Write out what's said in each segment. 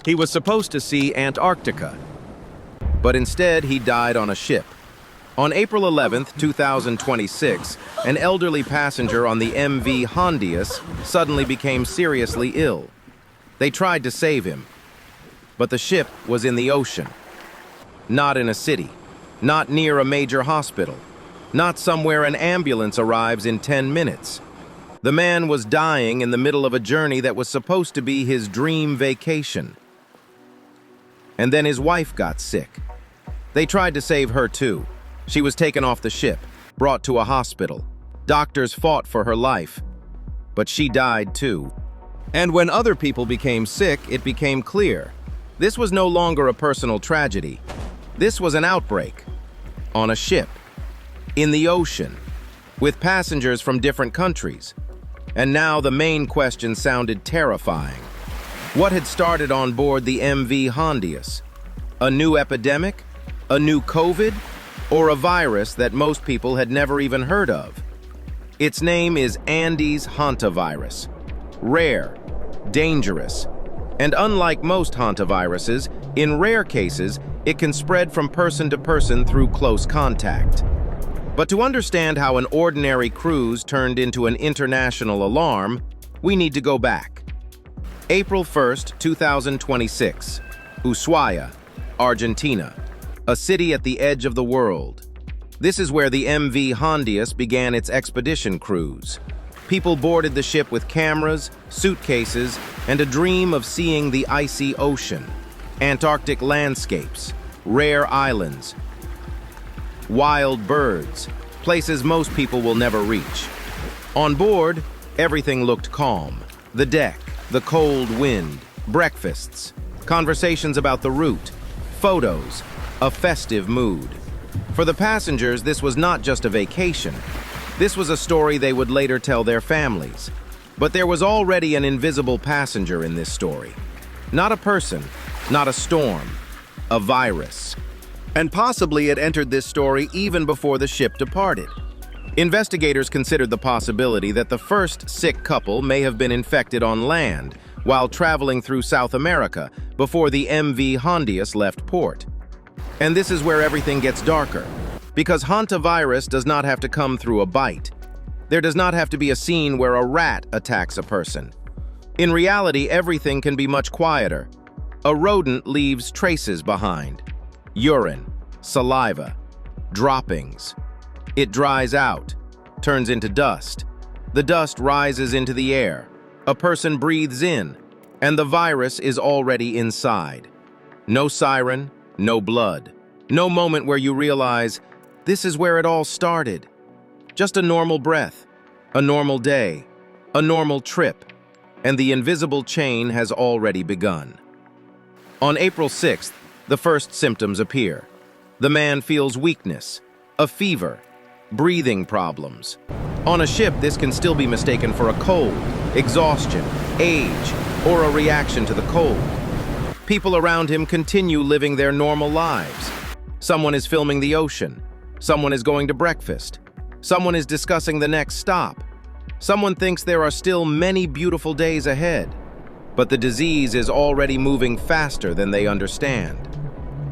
He was supposed to see Antarctica, but instead he died on a ship. On April 11, 2026, an elderly passenger on the MV Hondius suddenly became seriously ill. They tried to save him, but the ship was in the ocean. Not in a city, not near a major hospital, not somewhere an ambulance arrives in 10 minutes. The man was dying in the middle of a journey that was supposed to be his dream vacation. And then his wife got sick. They tried to save her too. She was taken off the ship, brought to a hospital. Doctors fought for her life, but she died too. And when other people became sick, it became clear. This was no longer a personal tragedy. This was an outbreak. On a ship. In the ocean. With passengers from different countries. And now the main question sounded terrifying. What had started on board the MV Hondius? A new epidemic? A new COVID? Or a virus that most people had never even heard of? Its name is Hantavirus. Rare, dangerous, and unlike most hantaviruses, in rare cases, it can spread from person to person through close contact. But to understand how an ordinary cruise turned into an international alarm, we need to go back. April 1st, 2026, Ushuaia, Argentina, a city at the edge of the world. This is where the MV Hondius began its expedition cruise. People boarded the ship with cameras, suitcases, and a dream of seeing the icy ocean, Antarctic landscapes, rare islands, wild birds, places most people will never reach. On board, everything looked calm. The deck, the cold wind, breakfasts, conversations about the route, photos, a festive mood. For the passengers, this was not just a vacation. This was a story they would later tell their families. But there was already an invisible passenger in this story. Not a person, not a storm, a virus. And possibly it entered this story even before the ship departed. Investigators considered the possibility that the first sick couple may have been infected on land while traveling through South America before the MV Hondius left port. And this is where everything gets darker, because Hantavirus does not have to come through a bite. There does not have to be a scene where a rat attacks a person. In reality, everything can be much quieter. A rodent leaves traces behind. Urine, saliva, droppings. It dries out, turns into dust. The dust rises into the air. A person breathes in, and the virus is already inside. No siren, no blood. No moment where you realize, this is where it all started. Just a normal breath, a normal day, a normal trip, and the invisible chain has already begun. On April 6th, the first symptoms appear. The man feels weakness, a fever, breathing problems. On a ship, this can still be mistaken for a cold, exhaustion, age, or a reaction to the cold. People around him continue living their normal lives. Someone is filming the ocean. Someone is going to breakfast. Someone is discussing the next stop. Someone thinks there are still many beautiful days ahead. But the disease is already moving faster than they understand.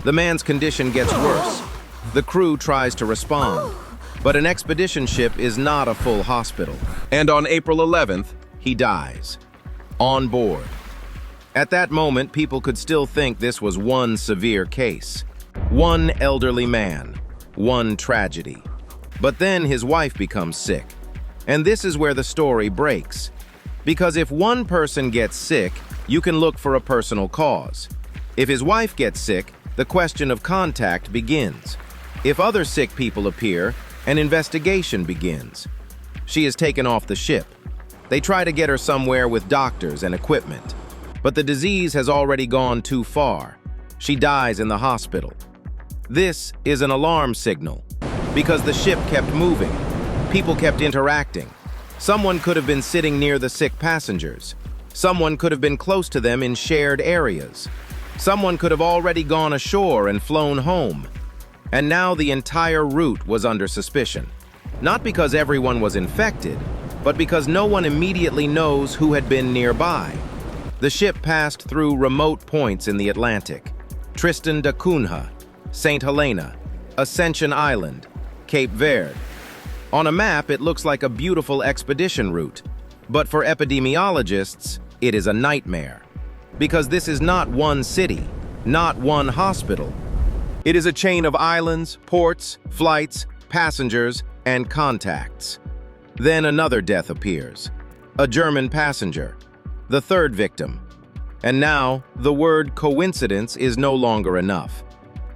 The man's condition gets worse. The crew tries to respond. But an expedition ship is not a full hospital. And on April 11th, he dies. On board. At that moment, people could still think this was one severe case. One elderly man. One tragedy. But then his wife becomes sick. And this is where the story breaks. Because if one person gets sick, you can look for a personal cause. If his wife gets sick, the question of contact begins. If other sick people appear, an investigation begins. She is taken off the ship. They try to get her somewhere with doctors and equipment. But the disease has already gone too far. She dies in the hospital. This is an alarm signal, because the ship kept moving. People kept interacting. Someone could have been sitting near the sick passengers. Someone could have been close to them in shared areas. Someone could have already gone ashore and flown home. And now the entire route was under suspicion. Not because everyone was infected, but because no one immediately knows who had been nearby. The ship passed through remote points in the Atlantic: Tristan da Cunha, St. Helena, Ascension Island, Cape Verde. On a map, it looks like a beautiful expedition route, but for epidemiologists, it is a nightmare. Because this is not one city, not one hospital. It is a chain of islands, ports, flights, passengers, and contacts. Then another death appears. A German passenger, the third victim. And now, the word coincidence is no longer enough.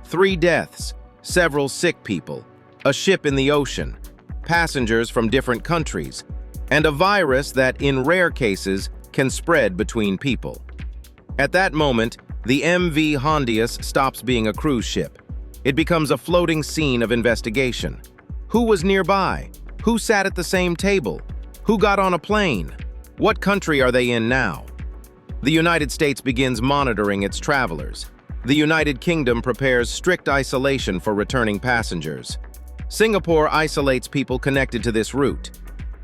3 deaths, several sick people, a ship in the ocean, passengers from different countries, and a virus that, in rare cases, can spread between people. At that moment, the mvhondius stops being a cruise ship. It becomes a floating scene of investigation. Who was nearby? Who sat at the same table? Who got on a plane? What country are they in now? The United States begins monitoring its travelers. The United Kingdom prepares strict isolation for returning passengers. Singapore isolates people connected to this route.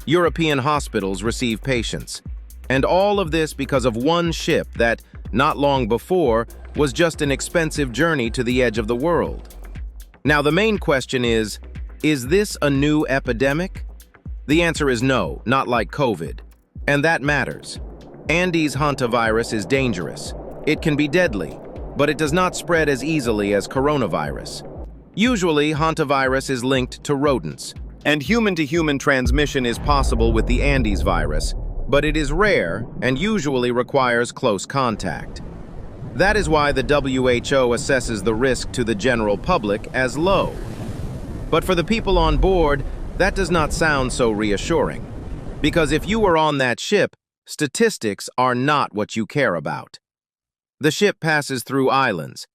European hospitals receive patients. And all of this because of one ship that, not long before, was just an expensive journey to the edge of the world. Now, the main question is this a new epidemic? The answer is no, not like COVID. And that matters. Andes hantavirus is dangerous. It can be deadly, but it does not spread as easily as coronavirus. Usually, hantavirus is linked to rodents, and human-to-human transmission is possible with the Andes virus, but it is rare and usually requires close contact. That is why the WHO assesses the risk to the general public as low. But for the people on board, that does not sound so reassuring. Because if you were on that ship, statistics are not what you care about. The ship passes through islands.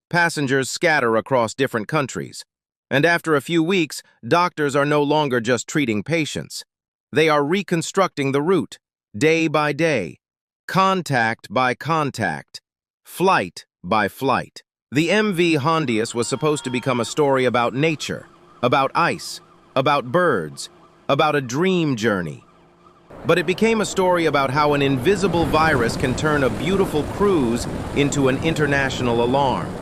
Passengers scatter across different countries. And after a few weeks, doctors are no longer just treating patients. They are reconstructing the route, day by day, contact by contact, flight by flight. The mvhondius was supposed to become a story about nature, about ice, about birds, about a dream journey. But it became a story about how an invisible virus can turn a beautiful cruise into an international alarm.